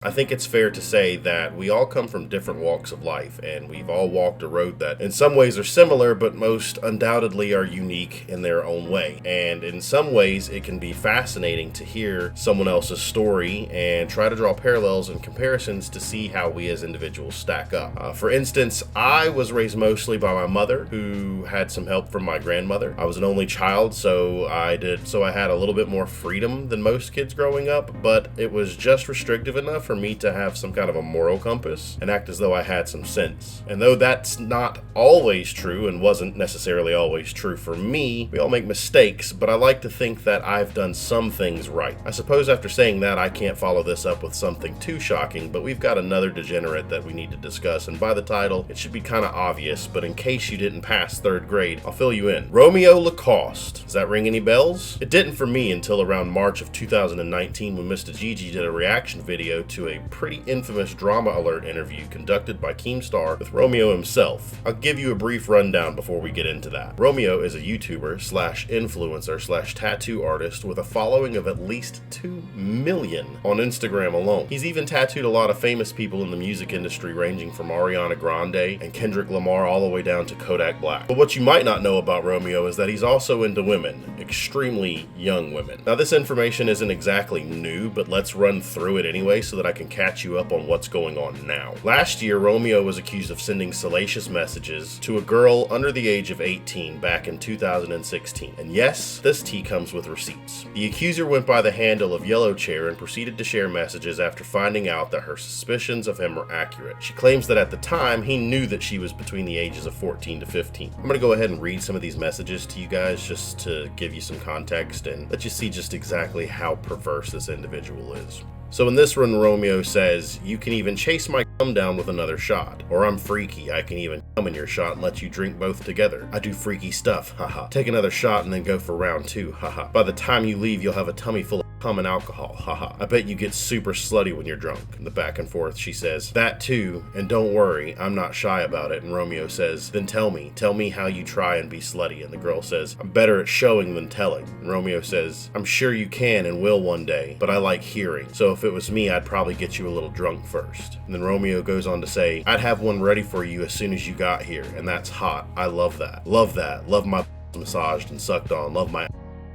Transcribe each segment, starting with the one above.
I think it's fair to say that we all come from different walks of life, and we've all walked a road that in some ways are similar, but most undoubtedly are unique in their own way. And in some ways, it can be fascinating to hear someone else's story and try to draw parallels and comparisons to see how we as individuals stack up. For instance, I was raised mostly by my mother, who had some help from my grandmother. I was an only child, so I had a little bit more freedom than most kids growing up, but it was just restrictive enough for me to have some kind of a moral compass and act as though I had some sense. And though that's not always true and wasn't necessarily always true for me, we all make mistakes, but I like to think that I've done some things right. I suppose after saying that, I can't follow this up with something too shocking, but we've got another degenerate that we need to discuss, and by the title, it should be kind of obvious, but in case you didn't pass 3rd grade, I'll fill you in. Romeo Lacoste. Does that ring any bells? It didn't for me until around March of 2019 when Mr. Gigi did a reaction video to a pretty infamous Drama Alert interview conducted by Keemstar with Romeo himself. I'll give you a brief rundown before we get into that. Romeo is a YouTuber slash influencer slash tattoo artist with a following of at least 2 million on Instagram alone. He's even tattooed a lot of famous people in the music industry, ranging from Ariana Grande and Kendrick Lamar all the way down to Kodak Black. But what you might not know about Romeo is that he's also into women, extremely young women. Now this information isn't exactly new, but let's run through it anyway so that I can catch you up on what's going on now. Last year, Romeo was accused of sending salacious messages to a girl under the age of 18 back in 2016. And yes, this tea comes with receipts. The accuser went by the handle of Yellow Chair and proceeded to share messages after finding out that her suspicions of him were accurate. She claims that at the time, he knew that she was between the ages of 14 to 15. I'm going to go ahead and read some of these messages to you guys just to give you some context and let you see just exactly how perverse this individual is. So in this one, Romeo says, "You can even chase my cum down with another shot. Or I'm freaky, I can even come in your shot and let you drink both together. I do freaky stuff, haha. Take another shot and then go for round 2, haha. By the time you leave, you'll have a tummy full of cum and alcohol, haha. I bet you get super slutty when you're drunk." In the back and forth, she says, "That too, and don't worry, I'm not shy about it." And Romeo says, "Then tell me how you try and be slutty." And the girl says, "I'm better at showing than telling." And Romeo says, "I'm sure you can and will one day, but I like hearing. So if it was me, I'd probably get you a little drunk first." And then Romeo goes on to say, "I'd have one ready for you as soon as you got here, and that's hot. I love that. Love that. Love my massaged and sucked on. Love my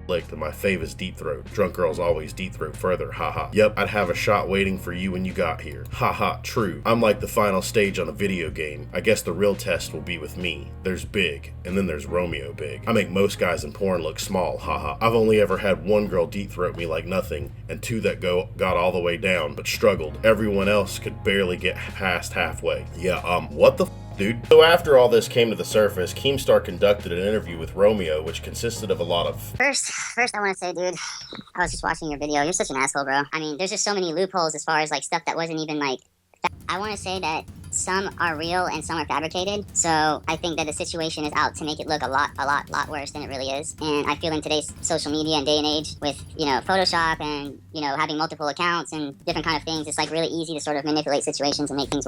licked, and my fave is deep throat. Drunk girls always deep throat further, haha. Yep, I'd have a shot waiting for you when you got here. Haha, true. I'm like the final stage on a video game. I guess the real test will be with me. There's Big, and then there's Romeo Big. I make most guys in porn look small, haha. I've only ever had one girl deep throat me like nothing, and 2 that got all the way down, but struggled. Everyone else could barely get past halfway. Yeah, what the dude?" So after all this came to the surface, Keemstar conducted an interview with Romeo, which consisted of a lot of First, I want to say, dude, I was just watching your video. You're such an asshole, bro. I mean, there's just so many loopholes as far as, like, stuff that wasn't even, like, I want to say that some are real and some are fabricated. So I think that the situation is out to make it look a lot worse than it really is. And I feel in today's social media and day and age with, Photoshop and, having multiple accounts and different kind of things, it's like really easy to sort of manipulate situations and make things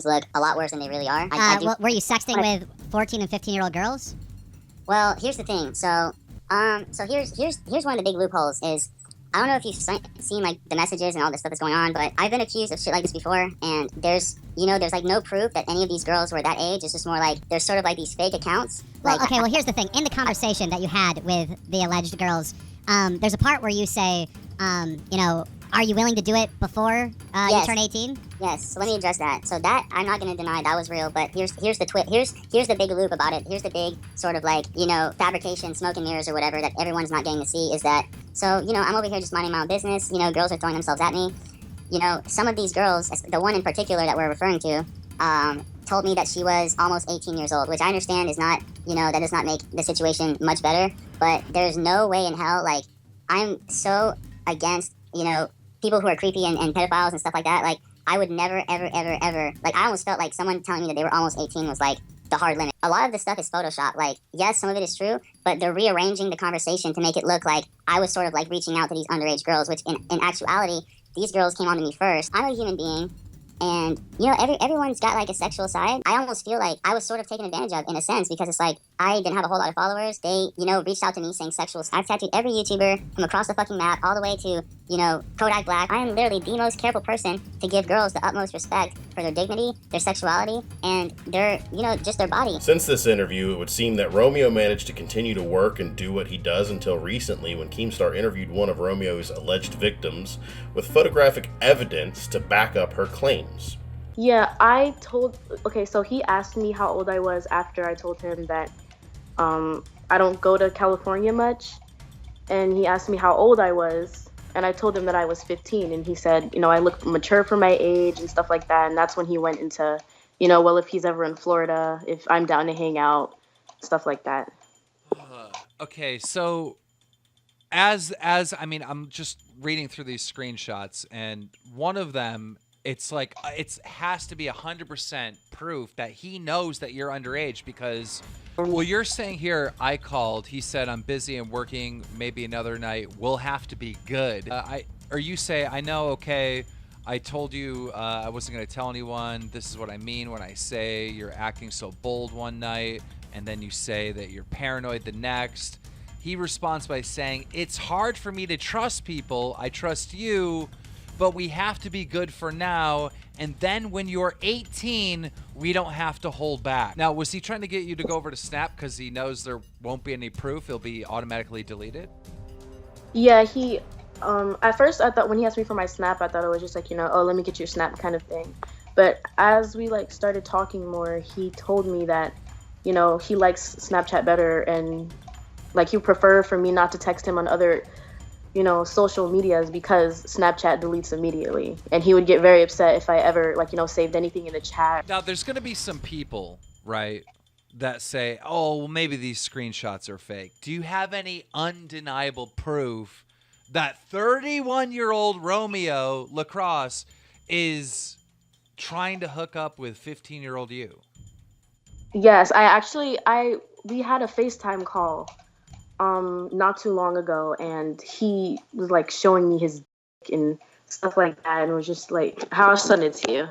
look a lot worse than they really are. Well, were you sexting with 14 and 15-year-old girls? Well, here's the thing. So here's one of the big loopholes is, I don't know if you've seen, like, the messages and all this stuff that's going on, but I've been accused of shit like this before, and there's like, no proof that any of these girls were that age. It's just more like, there's sort of, like, these fake accounts. Well, okay, well, here's the thing. In the conversation that you had with the alleged girls, there's a part where you say, are you willing to do it before you turn 18? Yes, so let me address that. So that, I'm not going to deny that was real, but here's the big loop about it. Here's the big sort of, like, fabrication, smoke and mirrors or whatever that everyone's not getting to see is that, so, I'm over here just minding my own business. Girls are throwing themselves at me. Some of these girls, the one in particular that we're referring to, told me that she was almost 18 years old, which I understand is not, that does not make the situation much better, but there's no way in hell, like, I'm so against, people who are creepy and pedophiles and stuff like that. Like, I would never, ever, like, I almost felt like someone telling me that they were almost 18 was, like, the hard limit. A lot of this stuff is Photoshop. Like, yes, some of it is true, but they're rearranging the conversation to make it look like I was sort of, like, reaching out to these underage girls, which in actuality, these girls came on to me first. I'm a human being, and, everyone's got, like, a sexual side. I almost feel like I was sort of taken advantage of in a sense, because it's like, I didn't have a whole lot of followers. They, reached out to me saying sexual. I've tattooed every YouTuber from across the fucking map, all the way to, Kodak Black. I am literally the most careful person to give girls the utmost respect for their dignity, their sexuality, and their, just their body. Since this interview, it would seem that Romeo managed to continue to work and do what he does until recently, when Keemstar interviewed one of Romeo's alleged victims with photographic evidence to back up her claims. Yeah, so he asked me how old I was after I told him that I don't go to California much, and he asked me how old I was, and I told him that I was 15, and he said, I look mature for my age and stuff like that, and that's when he went into, well, if he's ever in Florida, if I'm down to hang out, stuff like that. Okay, so I'm just reading through these screenshots, and one of them, it's like it has to be 100% proof that he knows that you're underage, because well, you're saying here, I called, he said I'm busy and working, maybe another night, we'll have to be good. Or you say, I know, okay, I told you I wasn't going to tell anyone, this is what I mean when I say you're acting so bold one night, and then you say that you're paranoid the next. He responds by saying, it's hard for me to trust people, I trust you, but we have to be good for now, and then when you're 18, we don't have to hold back. Now, was he trying to get you to go over to Snap because he knows there won't be any proof, it'll be automatically deleted? Yeah, he, at first I thought when he asked me for my Snap, I thought it was just like, oh, let me get your Snap kind of thing. But as we started talking more, he told me that, he likes Snapchat better, and he would prefer for me not to text him on other social medias because Snapchat deletes immediately. And he would get very upset if I ever, saved anything in the chat. Now, there's going to be some people, right, that say, oh, well, maybe these screenshots are fake. Do you have any undeniable proof that 31-year-old Romeo Lacoste is trying to hook up with 15-year-old you? Yes, we had a FaceTime call not too long ago, and he was showing me his dick and stuff like that, and was just how I'll send it to you.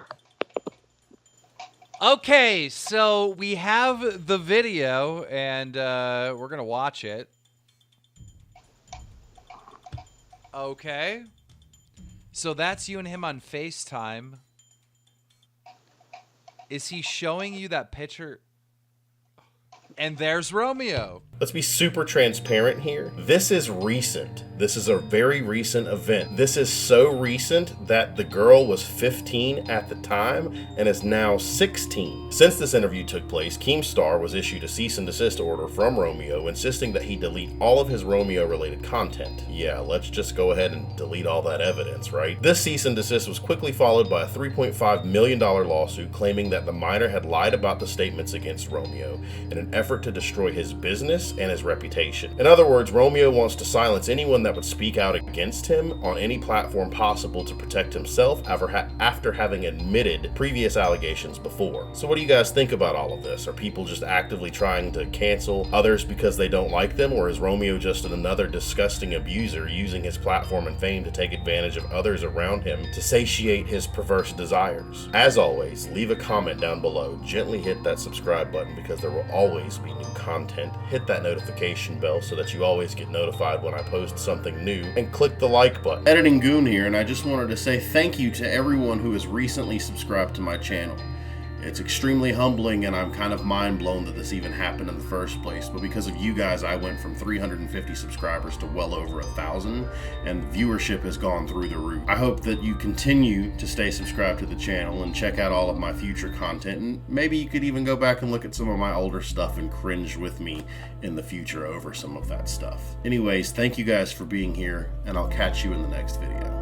Okay, so we have the video, and we're gonna watch it. Okay, so that's you and him on FaceTime. Is he showing you that picture? And there's Romeo. Let's be super transparent here. This is recent. This is a very recent event. This is so recent that the girl was 15 at the time and is now 16. Since this interview took place, Keemstar was issued a cease and desist order from Romeo, insisting that he delete all of his Romeo-related content. Yeah, let's just go ahead and delete all that evidence, right? This cease and desist was quickly followed by a $3.5 million lawsuit claiming that the minor had lied about the statements against Romeo in an effort to destroy his business and his reputation. In other words, Romeo wants to silence anyone that would speak out against him on any platform possible to protect himself after having admitted previous allegations before. So what do you guys think about all of this? Are people just actively trying to cancel others because they don't like them, or is Romeo just another disgusting abuser using his platform and fame to take advantage of others around him to satiate his perverse desires? As always, leave a comment down below, gently hit that subscribe button because there will always be new content, hit that notification bell so that you always get notified when I post something new, and click the like button. Editing Goon here, and I just wanted to say thank you to everyone who has recently subscribed to my channel. It's extremely humbling, and I'm kind of mind blown that this even happened in the first place, but because of you guys, I went from 350 subscribers to well over 1,000, and viewership has gone through the roof. I hope that you continue to stay subscribed to the channel and check out all of my future content, and maybe you could even go back and look at some of my older stuff and cringe with me in the future over some of that stuff. Anyways, thank you guys for being here, and I'll catch you in the next video.